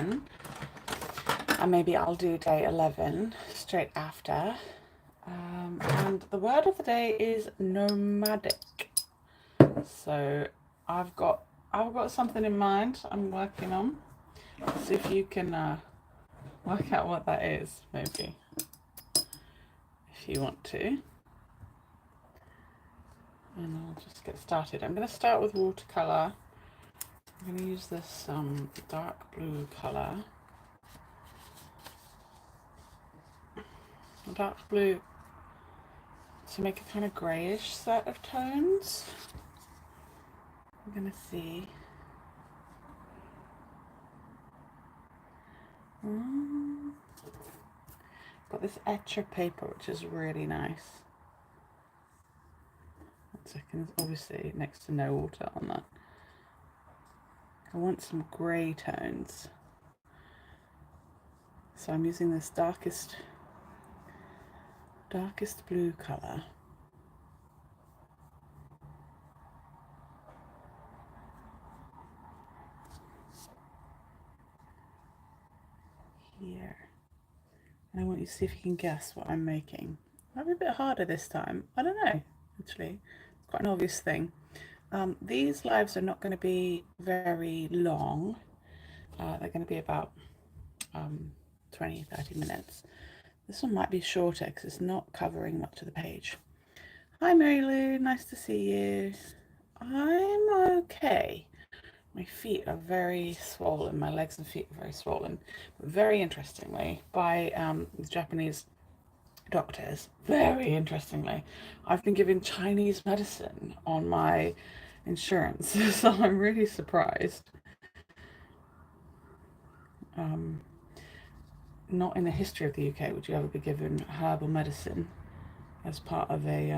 10, and maybe I'll do day 11 straight after. And the word of the day is nomadic. So I've got something in mind I'm working on. See if you can work out what that is, maybe, if you want to. And I'll just get started. I'm going to start with watercolour. I'm going to use this dark blue colour. Dark blue to make a kind of greyish set of tones. I'm going to see. Got this etcher paper, which is really nice. 1 second, obviously next to no water on that. I want some grey tones. So I'm using this darkest blue colour. Here. And I want you to see if you can guess what I'm making. Might be a bit harder this time. I don't know, actually. It's quite an obvious thing. These lives are not going to be very long. They're going to be about 20, 30 minutes. This one might be shorter because it's not covering much of the page. Hi Mary Lou, nice to see you. I'm okay. My feet are very swollen, my legs and feet are very swollen. But very interestingly, by the Japanese doctors, very interestingly, I've been given Chinese medicine on my insurance, so I'm really surprised. Not in the history of the UK would you ever be given herbal medicine as part of a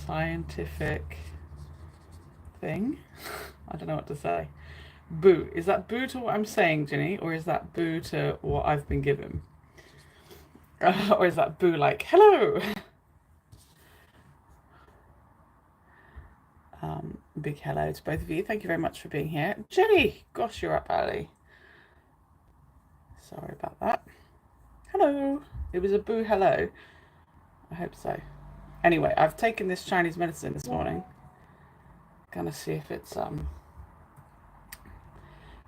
scientific thing. I don't know what to say. Boo. Is that boo to what I'm saying, Ginny, or is that boo to what I've been given? Or is that boo like, hello? Big hello to both of you. Thank you very much for being here. Jenny, gosh, you're up early. Sorry about that. Hello. It was a boo hello. I hope so. Anyway, I've taken this Chinese medicine this morning. Gonna see if it's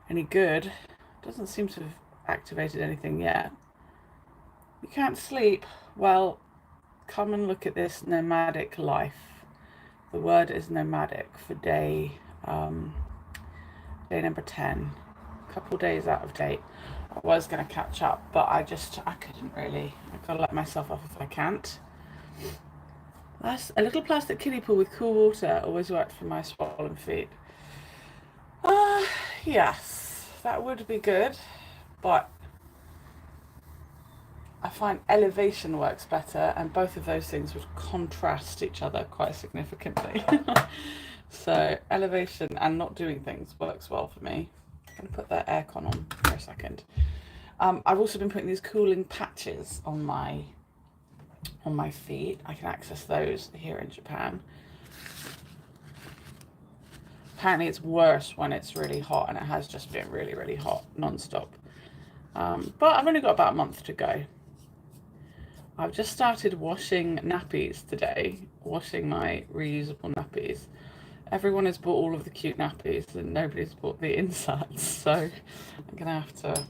any good. Doesn't seem to have activated anything yet. You can't sleep? Well, come and look at this nomadic life. The word is nomadic for day number 10. A couple of days out of date. I was going to catch up, but I couldn't really. I've got to let myself off if I can't. That's a little plastic kiddie pool with cool water always worked for my swollen feet. Yes, that would be good, but I find elevation works better, and both of those things would contrast each other quite significantly. So elevation and not doing things works well for me. I'm going to put that aircon on for a second. I've also been putting these cooling patches on my feet. I can access those here in Japan. Apparently it's worse when it's really hot, and it has just been really, really hot non-stop. But I've only got about a month to go. I've just started washing nappies today, washing my reusable nappies. Everyone has bought all of the cute nappies and nobody's bought the inserts, so I'm going to have to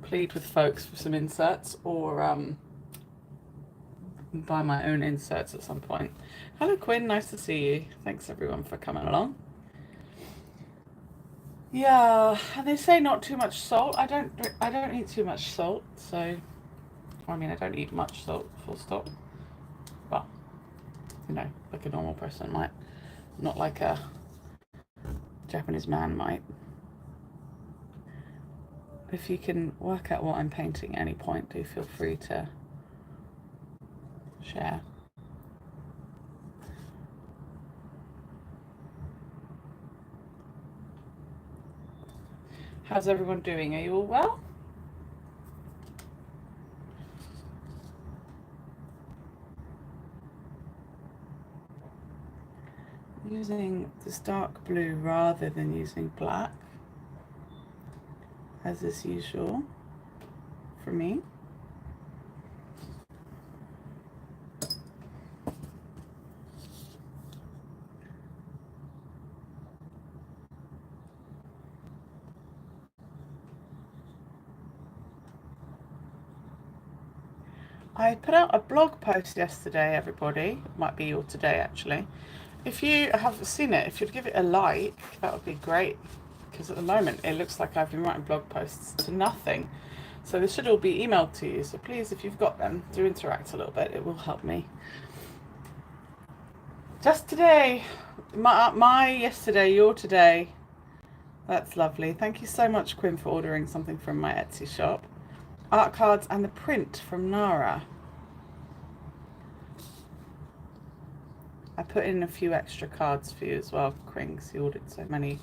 plead with folks for some inserts, or buy my own inserts at some point. Hello Quinn, nice to see you. Thanks everyone for coming along. Yeah, and they say not too much salt. I don't eat too much salt, so I mean I don't eat much salt, full stop. Well, you know, like a normal person might, not like a Japanese man might. If you can work out what I'm painting at any point, do feel free to share. How's everyone doing? Are you all well? using this dark blue rather than using black, as is usual for me. I put out a blog post yesterday, everybody. It might be or today, actually. If you have seen it, if you'd give it a like, that would be great. Because at the moment, it looks like I've been writing blog posts to nothing. So this should all be emailed to you. So please, if you've got them, do interact a little bit. It will help me. Just today. My yesterday, your today. That's lovely. Thank you so much, Quinn, for ordering something from my Etsy shop. Art cards and the print from Nara. I put in a few extra cards for you as well, Quinn, because you ordered so many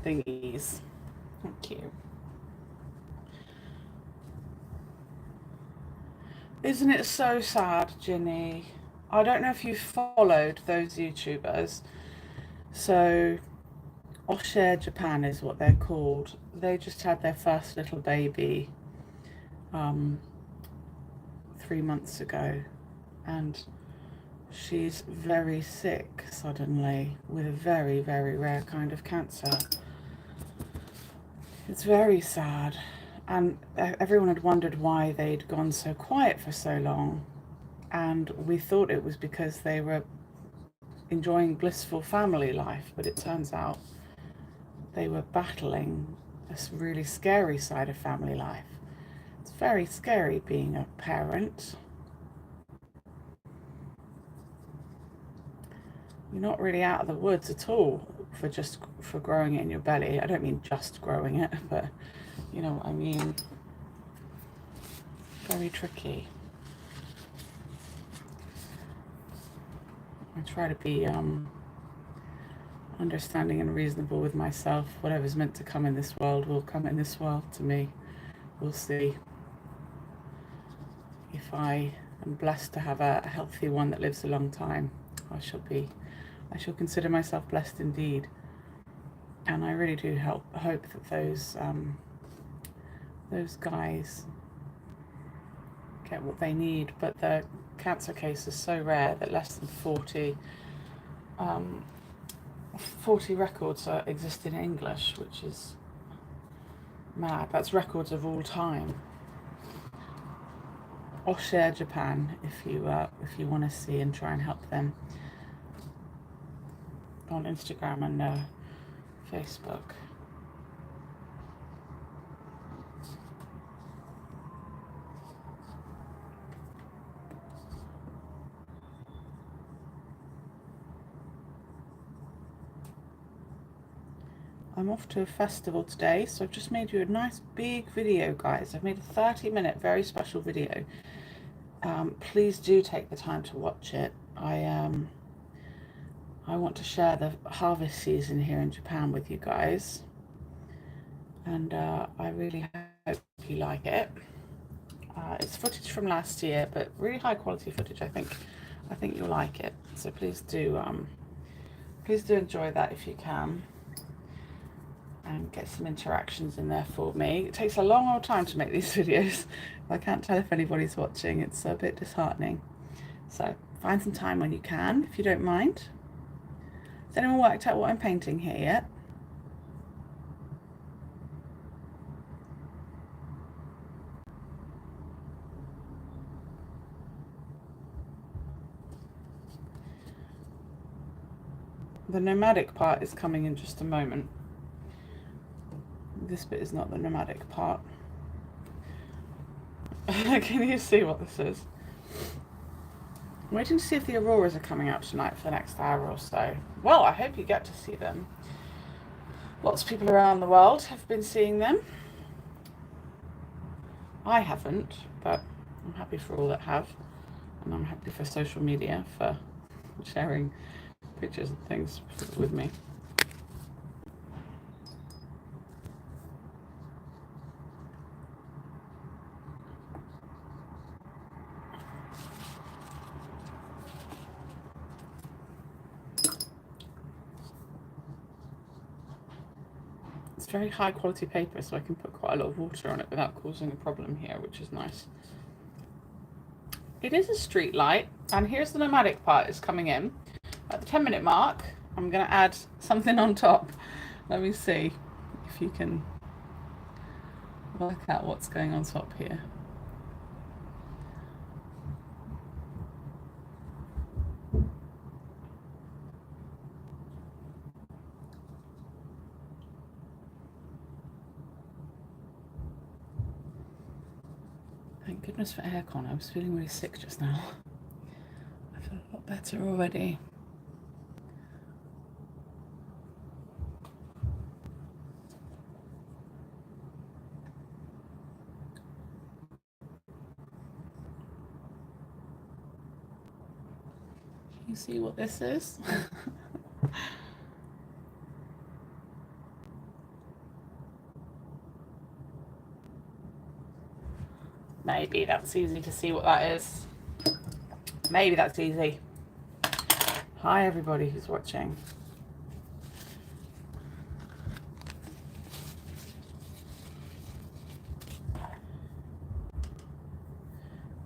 thingies. Thank you. Isn't it so sad, Ginny? I don't know if you followed those YouTubers. So, Oshare Japan is what they're called. They just had their first little baby 3 months ago, and she's very sick suddenly with a very, very rare kind of cancer. It's very sad, and everyone had wondered why they'd gone so quiet for so long, and we thought it was because they were enjoying blissful family life, but it turns out they were battling a really scary side of family life. It's very scary being a parent. You're not really out of the woods at all for growing it in your belly. I don't mean just growing it, but you know what I mean. Very tricky. I try to be understanding and reasonable with myself. Whatever's meant to come in this world will come in this world to me. We'll see. If I am blessed to have a healthy one that lives a long time, I shall consider myself blessed indeed. And I really do hope that those guys get what they need. But the cancer case is so rare that less than 40 records exist in English, which is mad. That's records of all time. Or share Japan if you want to see and try and help them on Instagram and Facebook. I'm off to a festival today, so I've just made you a nice big video, guys. I've made a 30-minute very special video. Please do take the time to watch it. I want to share the harvest season here in Japan with you guys, and I really hope you like it. It's footage from last year, but really high quality footage. I think you'll like it. So please do enjoy that if you can, and get some interactions in there for me. It takes a long old time to make these videos. I can't tell if anybody's watching. It's a bit disheartening. So find some time when you can, if you don't mind. Has anyone worked out what I'm painting here yet? The nomadic part is coming in just a moment. This bit is not the nomadic part. Can you see what this is? I'm waiting to see if the auroras are coming out tonight for the next hour or so. Well, I hope you get to see them. Lots of people around the world have been seeing them. I haven't, but I'm happy for all that have. And I'm happy for social media for sharing pictures and things with me. It's very high quality paper, so I can put quite a lot of water on it without causing a problem here, which is nice. It is a street light, and here's the nomadic part is coming in. At the 10-minute mark, I'm going to add something on top. Let me see if you can work out what's going on top here. Thank goodness for aircon. I was feeling really sick just now. I feel a lot better already. You see what this is? Maybe that's easy to see what that is. Maybe that's easy. Hi everybody who's watching.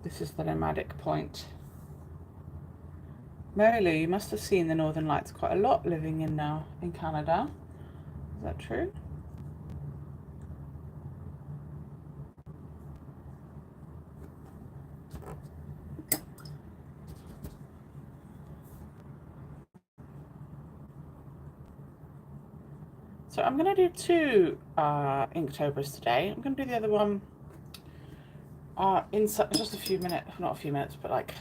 This is the nomadic point. Mary Lou, you must have seen the Northern Lights quite a lot living in Canada. Is that true? So I'm going to do 2 Inktobers today. I'm going to do the other one in just a few minutes, not a few minutes, but like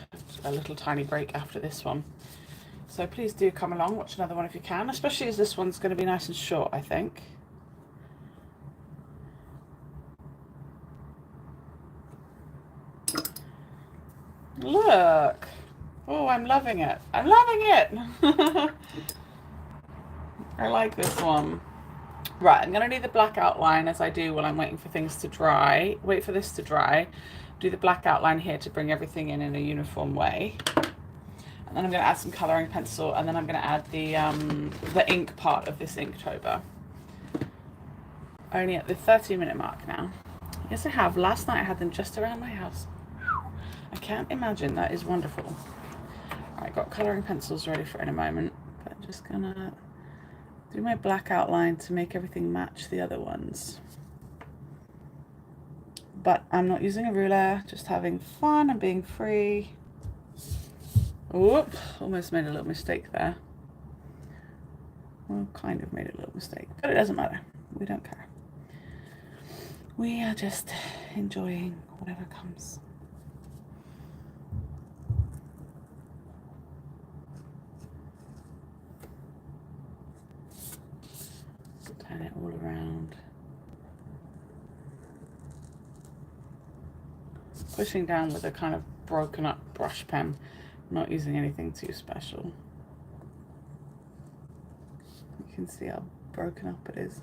a little tiny break after this one. So please do come along, watch another one if you can, especially as this one's going to be nice and short, I think. Look! Oh, I'm loving it. I'm loving it! I like this one. Right, I'm going to do the black outline as I do while I'm waiting for things to dry. Wait for this to dry. Do the black outline here to bring everything in a uniform way. And then I'm going to add some colouring pencil, and then I'm going to add the ink part of this Inktober. Only at the 30-minute mark now. Yes, I have. Last night I had them just around my house. I can't imagine. That is wonderful. All right, got colouring pencils ready for in a moment. But I'm just going to do my black outline to make everything match the other ones. But I'm not using a ruler, just having fun and being free. Whoop, almost made a little mistake there. Well, kind of made a little mistake, but it doesn't matter. We don't care. We are just enjoying whatever comes. Turn it all around. Pushing down with a kind of broken up brush pen, not using anything too special. You can see how broken up it is.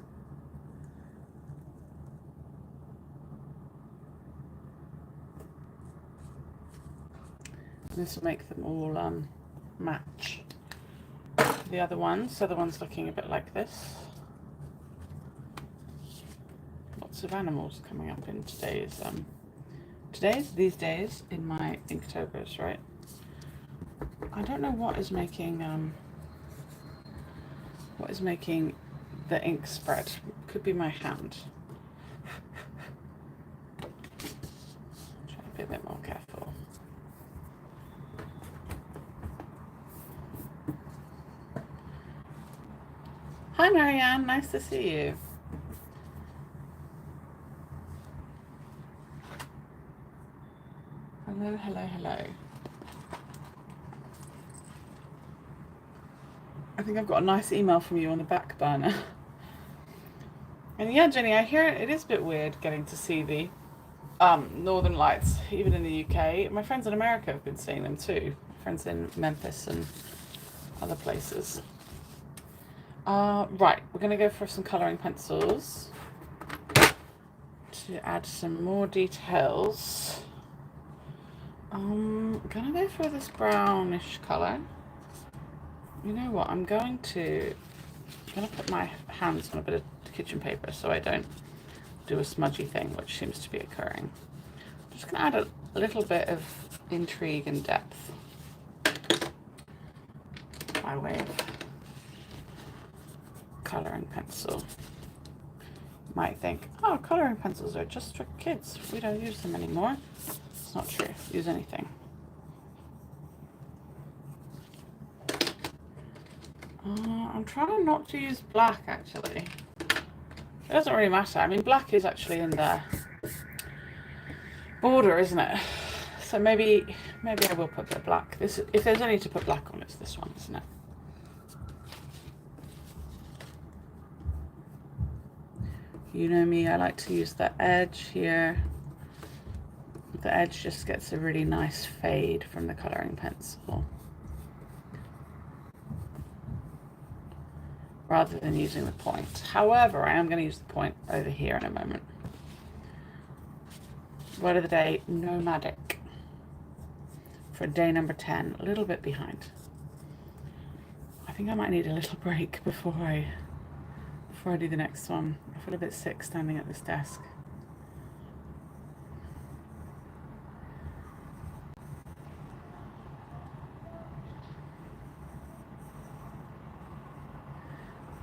This will make them all match the other ones. So the one's looking a bit like this. Lots of animals coming up in these days in my Inktobers, right? I don't know what is making the ink spread. Could be my hand. Try to be a bit more careful. Hi Marianne, nice to see you. Hello, hello, hello. I think I've got a nice email from you on the back burner. And yeah, Jenny, I hear it is a bit weird getting to see the Northern Lights, even in the UK. My friends in America have been seeing them too. Friends in Memphis and other places. Right, we're going to go for some colouring pencils to add some more details. I'm going to go for this brownish colour. You know what, I'm going to I'm going to put my hands on a bit of kitchen paper so I don't do a smudgy thing, which seems to be occurring. I'm just going to add a little bit of intrigue and depth by way of colouring pencil. You might think, oh, colouring pencils are just for kids. We don't use them anymore. It's not true. Use anything. I'm trying not to use black, actually. It doesn't really matter. I mean, black is actually in the border, isn't it? So maybe I will put a bit of black. This, if there's any to put black on, it's this one, isn't it? You know me, I like to use the edge here. The edge just gets a really nice fade from the colouring pencil, rather than using the point. However, I am going to use the point over here in a moment. Word of the day, Nomadic. For day number 10, a little bit behind. I think I might need a little break before I do the next one. I feel a bit sick standing at this desk.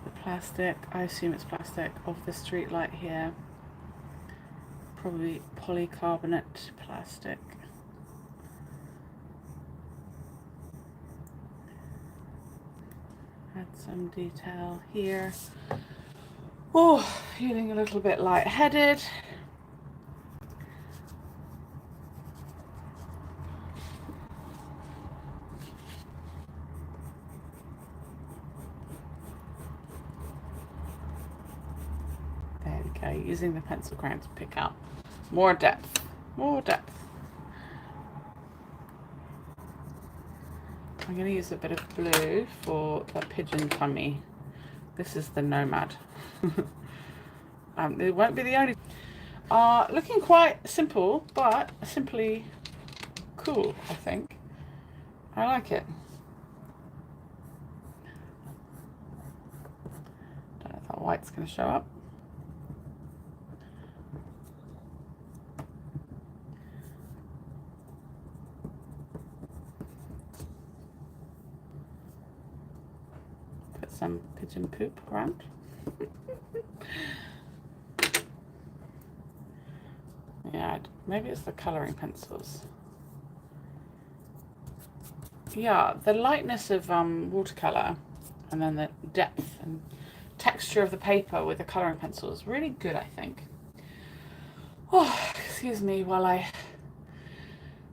The plastic, I assume it's plastic, of the street light here. Probably polycarbonate plastic. Add some detail here. Oh, feeling a little bit lightheaded. There we go, using the pencil crayon to pick out more depth, more depth. I'm going to use a bit of blue for the pigeon tummy. This is the Nomad. It won't be the only. Looking quite simple, but simply cool, I think. I like it. Don't know if that white's going to show up. Put some pigeon poop around. Yeah, maybe it's the colouring pencils. Yeah, the lightness of watercolour and then the depth and texture of the paper with the colouring pencil is really good, I think. Oh, excuse me while I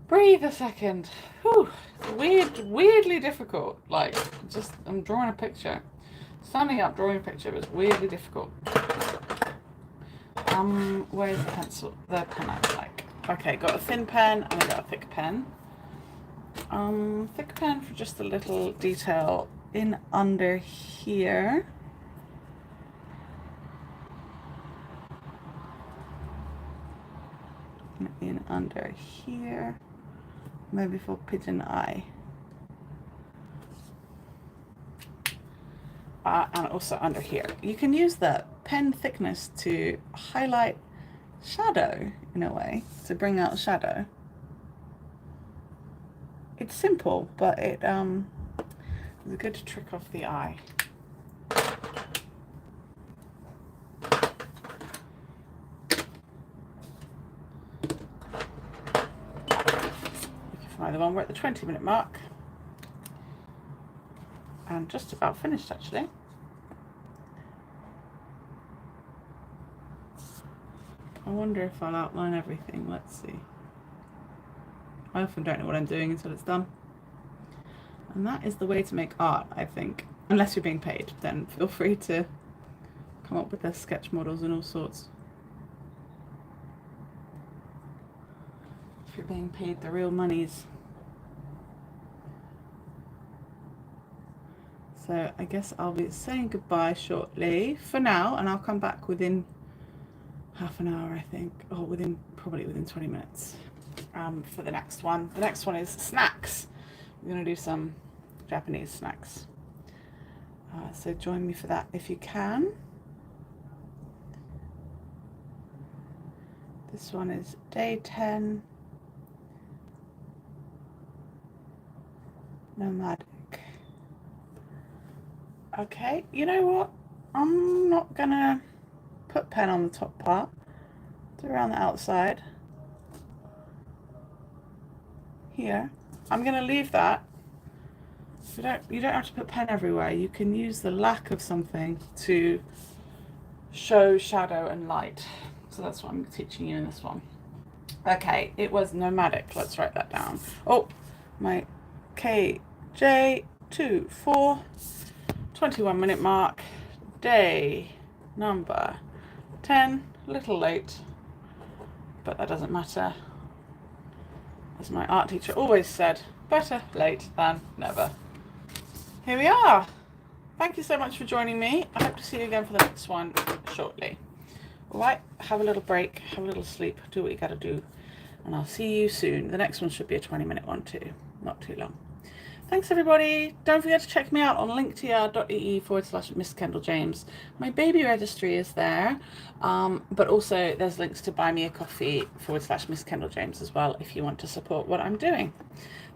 breathe a second. Whew, weirdly difficult. Like, just, I'm drawing a picture. Standing up drawing a picture was weirdly difficult. Where's the pencil? The pen I like. Okay, got a thin pen and I got a thick pen. Thick pen for just a little detail in under here. In under here. Maybe for pigeon eye. And also under here. You can use the pen thickness to highlight shadow in a way, to bring out shadow. It's simple, but it is a good trick off the eye. You can find the one. We're at the 20-minute mark. And just about finished, actually. I wonder if I'll outline everything. Let's see. I often don't know what I'm doing until it's done. And that is the way to make art, I think. Unless you're being paid, then feel free to come up with the sketch models and all sorts. If you're being paid the real monies. So I guess I'll be saying goodbye shortly for now, and I'll come back within half an hour, I think, or probably within 20 minutes for the next one. The next one is snacks. We're going to do some Japanese snacks. So join me for that if you can. This one is day 10, Nomadic. Okay, you know what? I'm not gonna put pen on the top part. Do around the outside. Here. I'm gonna leave that. You don't have to put pen everywhere. You can use the lack of something to show shadow and light. So that's what I'm teaching you in this one. Okay, it was Nomadic. Let's write that down. Oh, my KJ24, 21-minute mark, day number 10. A little late, but that doesn't matter. As my art teacher always said, better late than never. Here we are. Thank you so much for joining me. I hope to see you again for the next one shortly. All right, have a little break, have a little sleep, do what you gotta do, and I'll see you soon. The next one should be a 20-minute one too, not too long. Thanks everybody. Don't forget to check me out on linktr.ee/Misskendaljames. My baby registry is there, but also there's links to buy me a coffee /Misskendaljames as well if you want to support what I'm doing.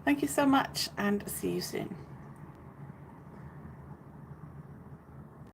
Thank you so much and see you soon.